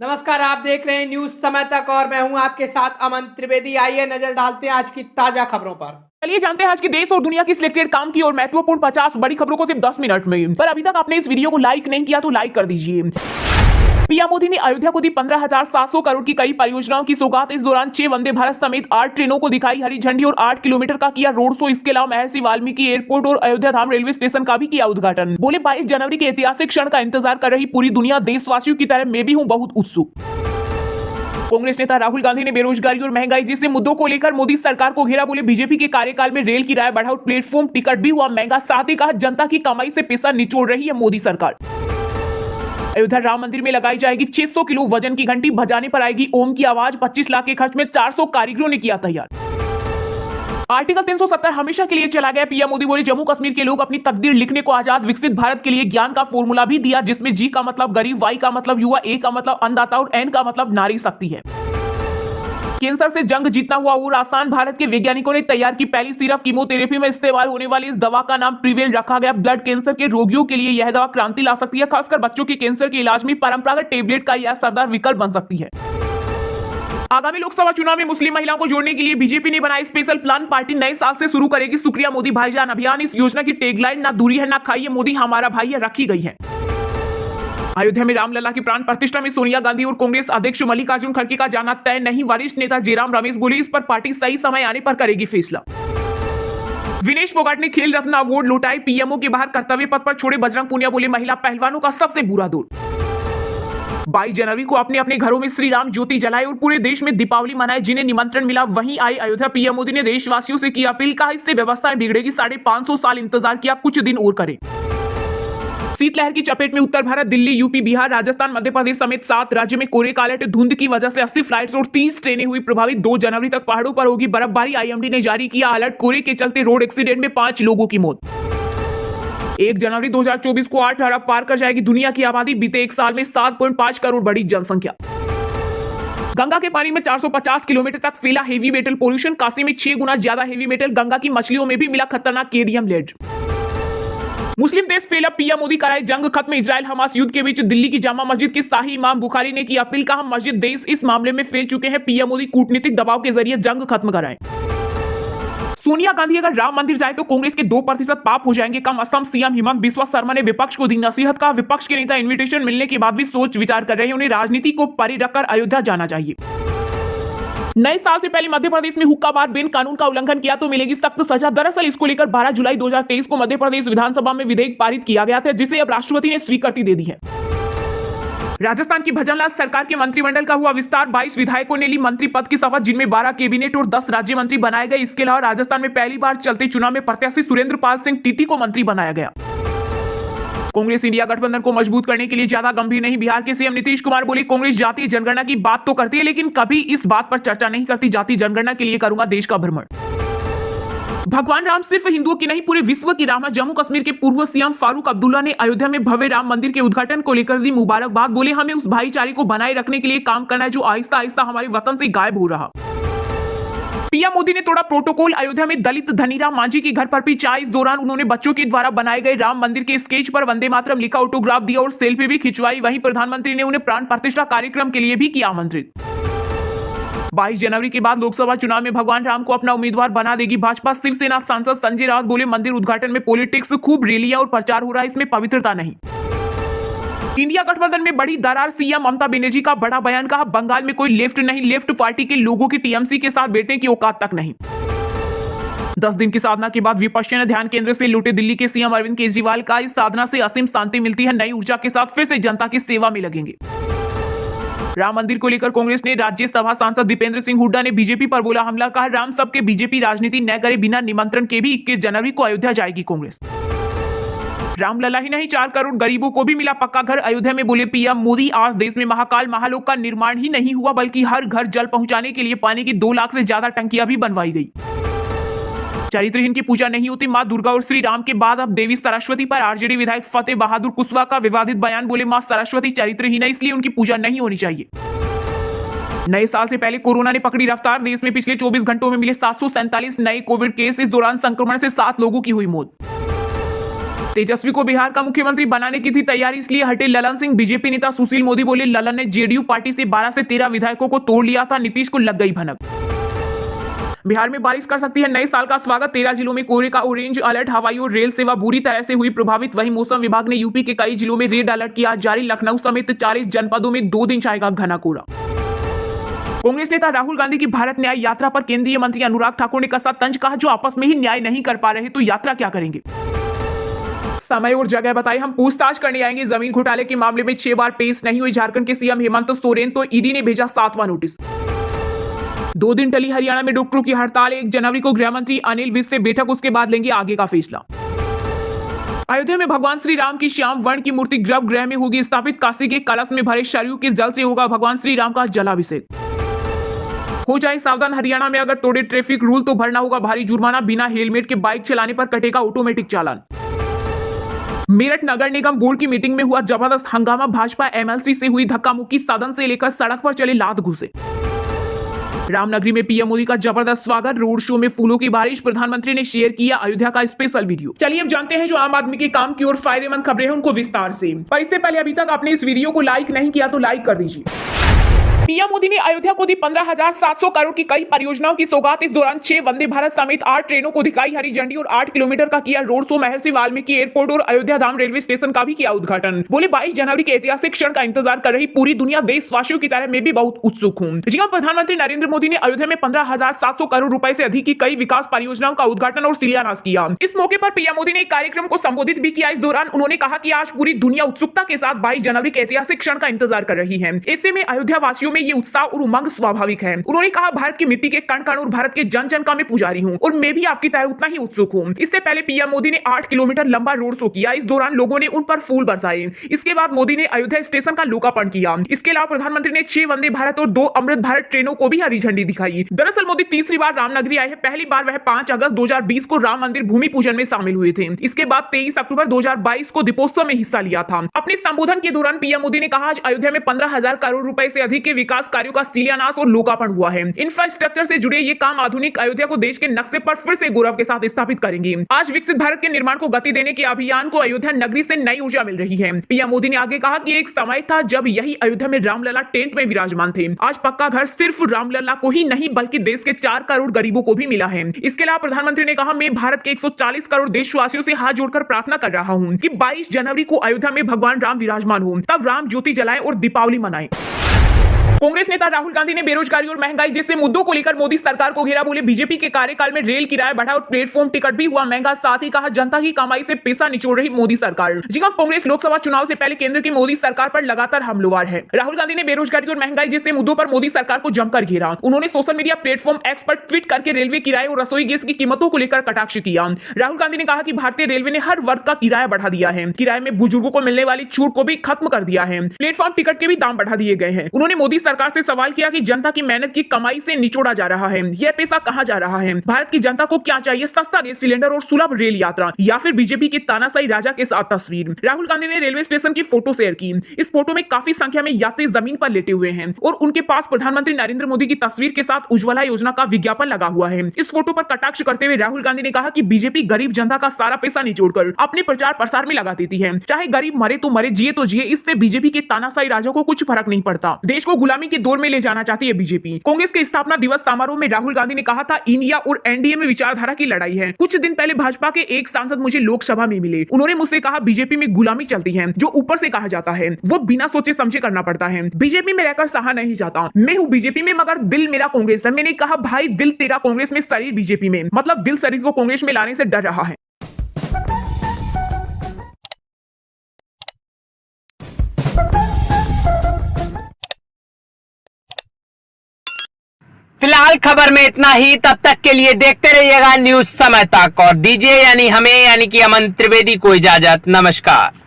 नमस्कार, आप देख रहे हैं न्यूज समय तक और मैं हूं आपके साथ अमन त्रिवेदी। आइए नजर डालते हैं आज की ताजा खबरों पर। चलिए जानते हैं आज की देश और दुनिया की सिलेक्टेड काम की और महत्वपूर्ण 50 बड़ी खबरों को सिर्फ 10 मिनट में। पर अभी तक आपने इस वीडियो को लाइक नहीं किया तो लाइक कर दीजिए। पीएम मोदी ने अयोध्या को दी 15,700 करोड़ की कई परियोजनाओं की सौगात। इस दौरान 6 वंदे भारत समेत 8 ट्रेनों को दिखाई हरी झंडी और 8 किलोमीटर का किया रोड शो। इसके अलावा महर्षि वाल्मीकि एयरपोर्ट और अयोध्या धाम रेलवे स्टेशन का भी किया उद्घाटन। बोले 22 जनवरी के ऐतिहासिक क्षण का इंतजार कर रही पूरी दुनिया, देशवासियों की तरह मैं भी हूं बहुत उत्सुक। कांग्रेस नेता राहुल गांधी ने बेरोजगारी और महंगाई जैसे मुद्दों को लेकर मोदी सरकार को घेरा। बोले बीजेपी के कार्यकाल में रेल किराया बढ़ाओ, प्लेटफॉर्म टिकट भी हुआ महंगा। साथ ही कहा जनता की कमाई से पैसा निचोड़ रही है मोदी सरकार। अयोध्या राम मंदिर में लगाई जाएगी 600 किलो वजन की घंटी, बजाने पर आएगी ओम की आवाज। 25 लाख के खर्च में 400 कारीगरों ने किया तैयार। आर्टिकल 370 हमेशा के लिए चला गया। पीएम मोदी बोले जम्मू कश्मीर के लोग अपनी तकदीर लिखने को आजाद। विकसित भारत के लिए ज्ञान का फॉर्मूला भी दिया, जिसमें जी का मतलब गरीब, वाई का मतलब युवा, ए का मतलब अन्नदाता और एन का मतलब नारी शक्ति है। कैंसर से जंग जीतना हुआ और आसान, भारत के वैज्ञानिकों ने तैयार की पहली सिरप। कीमोथेरेपी में इस्तेमाल होने वाली इस दवा का नाम प्रिवेल रखा गया। ब्लड कैंसर के रोगियों के लिए यह दवा क्रांति ला सकती है। खासकर बच्चों के कैंसर के इलाज में परंपरागत टेबलेट का यह असरदार विकल्प बन सकती है। आगामी लोकसभा चुनाव में मुस्लिम महिलाओं को जोड़ने के लिए बीजेपी ने बनाया स्पेशल प्लान। पार्टी नए साल से शुरू करेगी शुक्रिया मोदी भाईजान अभियान। इस योजना की टैगलाइन ना दूरी है ना खाइए मोदी हमारा भाई है रखी गई है। अयोध्या में रामलला की प्राण प्रतिष्ठा में सोनिया गांधी और कांग्रेस अध्यक्ष मल्लिकार्जुन खड़गे का जाना तय नहीं। वरिष्ठ नेता जयराम रमेश बोले इस पर पार्टी सही समय आने पर करेगी फैसला। विनेश फोगाट ने खेल रत्न अवार्ड लौटाए। पीएमओ के बाहर कर्तव्य पथ पर छोड़े बजरंग पूनिया। बोले महिला पहलवानों का सबसे बुरा दौर। 22 जनवरी को अपने अपने घरों में श्री राम ज्योति जलाए और पूरे देश में दीपावली मनाए जिन्हें निमंत्रण मिला वहीं आए अयोध्या। पीएम मोदी ने देशवासियों से की अपील, कहा इससे व्यवस्थाएं बिगड़ेगी। 550 साल इंतजार किया, कुछ दिन और करें। शीतलहर की चपेट में उत्तर भारत, दिल्ली, यूपी, बिहार, राजस्थान, मध्य प्रदेश समेत 7 राज्य में कोहरे कालट धुंध की वजह से 80 फ्लाइट्स और 30 ट्रेनें हुई प्रभावित। 2 जनवरी तक पहाड़ों पर होगी बर्फबारी। आईएमडी ने जारी किया अलर्ट। कोहरे के चलते रोड एक्सीडेंट में 5 लोगों की मौत। 1 जनवरी 2024 को 8 अरब पार कर जाएगी दुनिया की आबादी। बीते एक साल में 7.5 करोड़ बढ़ी जनसंख्या। गंगा के पानी में 450 किलोमीटर तक फैला हेवी मेटल पोल्यूशन। काशी में 6 गुना ज्यादा हेवी मेटल। गंगा की मछलियों में भी मिला खतरनाक केडियम लेड। मुस्लिम देश फैला, पीएम मोदी कराए जंग खत्म। इजराइल हमास युद्ध के बीच दिल्ली की जामा मस्जिद के शाही इमाम बुखारी ने की अपील, कहा मस्जिद देश इस मामले में फैल चुके हैं। पीएम मोदी कूटनीतिक दबाव के जरिए जंग खत्म कराएं। सोनिया गांधी अगर राम मंदिर जाए तो कांग्रेस के 2% पाप हो जाएंगे कम। असम सीएम हिमंत बिस्वा शर्मा ने विपक्ष को दी नसीहत, कहा विपक्ष के नेता इन्विटेशन मिलने के बाद भी सोच विचार कर रहे हैं, उन्हें राजनीति को परे रखकर अयोध्या जाना चाहिए। नए साल से पहले मध्य प्रदेश में हुक्का बार बैन कानून का उल्लंघन किया तो मिलेगी सख्त सजा। दरअसल इसको लेकर 12 जुलाई 2023 को मध्य प्रदेश विधानसभा में विधेयक पारित किया गया था, जिसे अब राष्ट्रपति ने स्वीकृति दे दी है। राजस्थान की भजनलाल सरकार के मंत्रिमंडल का हुआ विस्तार। 22 विधायकों ने ली मंत्री पद की शपथ, जिनमें 12 कैबिनेट और 10 राज्य मंत्री बनाए गए। इसके अलावा राजस्थान में पहली बार चलते चुनाव में प्रत्याशी सुरेंद्र पाल सिंह टीटी को मंत्री बनाया गया। कांग्रेस इंडिया गठबंधन को मजबूत करने के लिए ज्यादा गंभीर नहीं। बिहार के सीएम नीतीश कुमार बोले कांग्रेस जातीय जनगणना की बात तो करती है लेकिन कभी इस बात पर चर्चा नहीं करती। जातीय जनगणना के लिए करूंगा देश का भ्रमण। भगवान राम सिर्फ हिंदुओं की नहीं पूरे विश्व की राम है। जम्मू कश्मीर के पूर्व सीएम फारूक अब्दुल्ला ने अयोध्या में भव्य राम मंदिर के उद्घाटन को लेकर दी मुबारकबाद। बोले हमें उस भाईचारे को बनाए रखने के लिए काम करना है जो आहिस्ता आहिस्ता हमारे वतन से गायब हो रहा। पीएम मोदी ने तोड़ा प्रोटोकॉल। अयोध्या में दलित धनीराम मांझी की घर पर पी चाय। इस दौरान उन्होंने बच्चों के द्वारा बनाए गए राम मंदिर के स्केच पर वंदे मातरम लिखा, ऑटोग्राफ दिया और सेल्फी भी खिंचवाई। वहीं प्रधानमंत्री ने उन्हें प्राण प्रतिष्ठा कार्यक्रम के लिए भी किया आमंत्रित। 22 जनवरी के बाद लोकसभा चुनाव में भगवान राम को अपना उम्मीदवार बना देगी भाजपा। शिवसेना सांसद संजय राउत बोले मंदिर उद्घाटन में पॉलिटिक्स, खूब रैलियां और प्रचार हो रहा है, इसमें पवित्रता नहीं। इंडिया गठबंधन में बड़ी दरार। सीएम ममता बनर्जी का बड़ा बयान, कहा बंगाल में कोई लेफ्ट नहीं, लेफ्ट पार्टी के लोगों की टीएमसी के साथ बैठने की औकात तक नहीं। 10 दिन की साधना के बाद विपक्ष ने ध्यान केंद्र से लौटे दिल्ली के सीएम अरविंद केजरीवाल का इस साधना से असीम शांति मिलती है। नई ऊर्जा के साथ फिर से जनता की सेवा में लगेंगे। राम मंदिर को लेकर कांग्रेस ने राज्यसभा सांसद दीपेंद्र सिंह हुड्डा ने बीजेपी पर बोला हमला, कहा राम सबके बीजेपी राजनीति न करे। बिना निमंत्रण के भी 21 जनवरी को अयोध्या जाएगी कांग्रेस। रामलला ही नहीं 4 करोड़ गरीबों को भी मिला पक्का घर। अयोध्या में बोले पीएम मोदी आज देश में महाकाल महालोक का निर्माण ही नहीं हुआ बल्कि हर घर जल पहुंचाने के लिए पानी की 2 लाख से ज्यादा टंकियां भी बनवाई गई। चरित्रहीन की पूजा नहीं होती। मां दुर्गा और श्री राम के बाद अब देवी सरस्वती पर आरजेडी विधायक फतेह बहादुर कुशवाहा का विवादित बयान। बोले मां सरस्वती चरित्रहीन है इसलिए उनकी पूजा नहीं होनी चाहिए। नए साल से पहले कोरोना ने पकड़ी रफ्तार। देश में पिछले 24 घंटों में मिले 747 नए कोविड केस। इस दौरान संक्रमण से 7 लोगों की हुई मौत। तेजस्वी को बिहार का मुख्यमंत्री बनाने की थी तैयारी, इसलिए हटे ललन सिंह। बीजेपी नेता सुशील मोदी बोले ललन ने जेडीयू पार्टी से 12 से 13 विधायकों को तोड़ लिया था, नीतीश को लग गई भनक। बिहार में बारिश कर सकती है नए साल का स्वागत, 13 जिलों में कोहरे का ऑरेंज अलर्ट, हवाई और रेल सेवा बुरी तरह से हुई प्रभावित। वहीं मौसम विभाग ने यूपी के कई जिलों में रेड अलर्ट किया जारी, लखनऊ समेत 40 जनपदों में 2 दिन छाएगा घना कोहरा। कांग्रेस नेता राहुल गांधी की भारत न्याय यात्रा पर केंद्रीय मंत्री अनुराग ठाकुर ने कसा तंज, कहा जो आपस में ही न्याय नहीं कर पा रहे तो यात्रा क्या करेंगे। समय और जगह बताई, हम पूछताछ करने आएंगे। जमीन घोटाले के मामले में 6 बार पेश नहीं हुई झारखंड के सीएम हेमंत सोरेन, तो ईडी ने भेजा 7वां नोटिस। 2 दिन टली हरियाणा में डॉक्टरों की हड़ताल, 1 जनवरी को गृह मंत्री अनिल विज से बैठक, उसके बाद लेंगे आगे का फैसला। अयोध्या में भगवान श्री राम की श्याम वर्ण की मूर्ति गर्भगृह में होगी स्थापित, काशी के कलश में भरे सरयू के जल से होगा भगवान श्री राम का जलाभिषेक। हो जाए सावधान, हरियाणा में अगर तोड़े ट्रैफिक रूल तो भरना होगा भारी जुर्माना, बिना हेलमेट के बाइक चलाने पर कटेगा ऑटोमेटिक चालान। मेरठ नगर निगम बोर्ड की मीटिंग में हुआ जबरदस्त हंगामा, भाजपा एमएलसी से हुई धक्का मुक्की, सदन से लेकर सड़क पर चले लात घुसे। रामनगरी में पीएम मोदी का जबरदस्त स्वागत, रोड शो में फूलों की बारिश, प्रधानमंत्री ने शेयर किया अयोध्या का स्पेशल वीडियो। चलिए अब जानते हैं जो आम आदमी के काम की और फायदेमंद खबरें हैं उनको विस्तार से। पर इससे पहले अभी तक आपने इस वीडियो को लाइक नहीं किया तो लाइक कर दीजिए। पीएम मोदी ने अयोध्या को दी 15,700 करोड़ की कई परियोजनाओं की सौगात। इस दौरान 6 वंदे भारत समेत 8 ट्रेनों को दिखाई हरी झंडी और 8 किलोमीटर का किया रोड शो। महर्षि वाल्मीकि एयरपोर्ट और अयोध्या धाम रेलवे स्टेशन का भी किया उद्घाटन। बोले 22 जनवरी के ऐतिहासिक क्षण का इंतजार कर रही पूरी दुनिया, देशवासियों की तरह मैं भी बहुत उत्सुक हूँ। जी हां, प्रधानमंत्री नरेंद्र मोदी ने अयोध्या में 15,700 करोड़ रुपए से अधिक की कई विकास परियोजनाओं का उद्घाटन और शिलान्यास किया। इस मौके पर पीएम मोदी ने एक कार्यक्रम को संबोधित भी किया। इस दौरान उन्होंने कहा कि आज पूरी दुनिया उत्सुकता के साथ 22 जनवरी के ऐतिहासिक क्षण का इंतजार कर रही है। ऐसे में अयोध्या वासियों में ये उत्साह और उमंग स्वाभाविक है। उन्होंने कहा भारत की मिट्टी के कण कण और भारत के जन जन का मैं पुजारी हूं और मैं भी आपकी तरह उतना ही उत्सुक हूं। इससे पहले पीएम मोदी ने 8 किलोमीटर लंबा रोड शो किया। इस दौरान लोगों ने उन पर फूल बरसाए। इसके बाद मोदी ने अयोध्या स्टेशन का लोकार्पण किया। इसके अलावा प्रधानमंत्री ने 6 वंदे भारत और 2 अमृत भारत ट्रेनों को भी हरी झंडी दिखाई। दरअसल मोदी तीसरी बार रामनगरी आए हैं। पहली बार वह 5 अगस्त 2020 को राम मंदिर भूमि पूजन में शामिल हुए थे। इसके बाद 23 अक्टूबर 2022 को दीपोत्सव में हिस्सा लिया था। अपने संबोधन के दौरान पीएम मोदी ने कहा आज अयोध्या में 15,000 करोड़ रुपए से अधिक के विकास कार्यों का शिलान्यास और लोकार्पण हुआ है। इंफ्रास्ट्रक्चर से जुड़े ये काम आधुनिक अयोध्या को देश के नक्शे पर फिर से गौरव के साथ स्थापित करेंगे। आज विकसित भारत के निर्माण को गति देने के अभियान को अयोध्या नगरी से नई ऊर्जा मिल रही है। पीएम मोदी ने आगे कहा कि एक समय था जब यही अयोध्या में रामलला टेंट में विराजमान थे। आज पक्का घर सिर्फ रामलला को ही नहीं बल्कि देश के 4 करोड़ गरीबों को भी मिला है। इसके अलावा प्रधानमंत्री ने कहा मैं भारत के 140 करोड़ देशवासियों से हाथ जोड़कर प्रार्थना कर रहा हूं कि 22 जनवरी को अयोध्या में भगवान राम विराजमान हो, तब राम ज्योति जलाएं और दीपावली मनाएं। कांग्रेस नेता राहुल गांधी ने बेरोजगारी और महंगाई जैसे मुद्दों को लेकर मोदी सरकार को घेरा। बोले बीजेपी के कार्यकाल में रेल किराया बढ़ा और प्लेटफॉर्म टिकट भी हुआ महंगा। साथ ही कहा जनता की कमाई से पैसा निचोड़ रही मोदी सरकार। जी हां, कांग्रेस लोकसभा चुनाव से पहले केंद्र की मोदी सरकार पर लगातार हमलावर है। राहुल गांधी ने बेरोजगारी और महंगाई जैसे मुद्दों पर मोदी सरकार को जमकर घेरा। उन्होंने सोशल मीडिया प्लेटफॉर्म एक्स पर ट्वीट करके रेलवे किराए और रसोई गैस की कीमतों को लेकर कटाक्ष किया। राहुल गांधी ने कहा कि भारतीय रेलवे ने हर वर्ग का किराया बढ़ा दिया है। किराए में बुजुर्गों को मिलने वाली छूट को भी खत्म कर दिया है। प्लेटफॉर्म टिकट के भी दाम बढ़ा दिए गए हैं। उन्होंने मोदी सरकार से सवाल किया कि जनता की मेहनत की कमाई से निचोड़ा जा रहा है, यह पैसा कहां जा रहा है? भारत की जनता को क्या चाहिए? सस्ता गैस सिलेंडर और सुलभ रेल यात्रा या फिर बीजेपी के तानाशाही राजा के साथ तस्वीर। राहुल गांधी ने रेलवे स्टेशन की फोटो शेयर की। इस फोटो में काफी संख्या में यात्री जमीन पर लेटे हुए हैं और उनके पास प्रधानमंत्री नरेंद्र मोदी की तस्वीर के साथ उज्ज्वला योजना का विज्ञापन लगा हुआ है। इस फोटो पर कटाक्ष करते हुए राहुल गांधी ने कहा कि बीजेपी गरीब जनता का सारा पैसा निचोड़कर अपने प्रचार प्रसार में लगा देती है। चाहे गरीब मरे तो मरे, जिए तो जिए, इससे बीजेपी के तानाशाही राजा को कुछ फर्क नहीं पड़ता। देश को गुलामी के दौर में ले जाना चाहती है बीजेपी। कांग्रेस के स्थापना दिवस समारोह में राहुल गांधी ने कहा था इंडिया और एनडीए में विचारधारा की लड़ाई है। कुछ दिन पहले भाजपा के एक सांसद मुझे लोकसभा में मिले। उन्होंने मुझसे कहा बीजेपी में गुलामी चलती है, जो ऊपर से कहा जाता है वो बिना सोचे समझे करना पड़ता है। बीजेपी में रहकर सहा नहीं जाता। मैं हूं बीजेपी में मगर दिल मेरा कांग्रेस है। मैंने कहा भाई दिल तेरा कांग्रेस में, शरीर बीजेपी में, मतलब दिल शरीर को कांग्रेस में लाने से डर रहा है। फिलहाल खबर में इतना ही। तब तक के लिए देखते रहिएगा न्यूज समय तक और दीजिए यानी हमें यानी कि अमन त्रिवेदी को इजाजत। नमस्कार।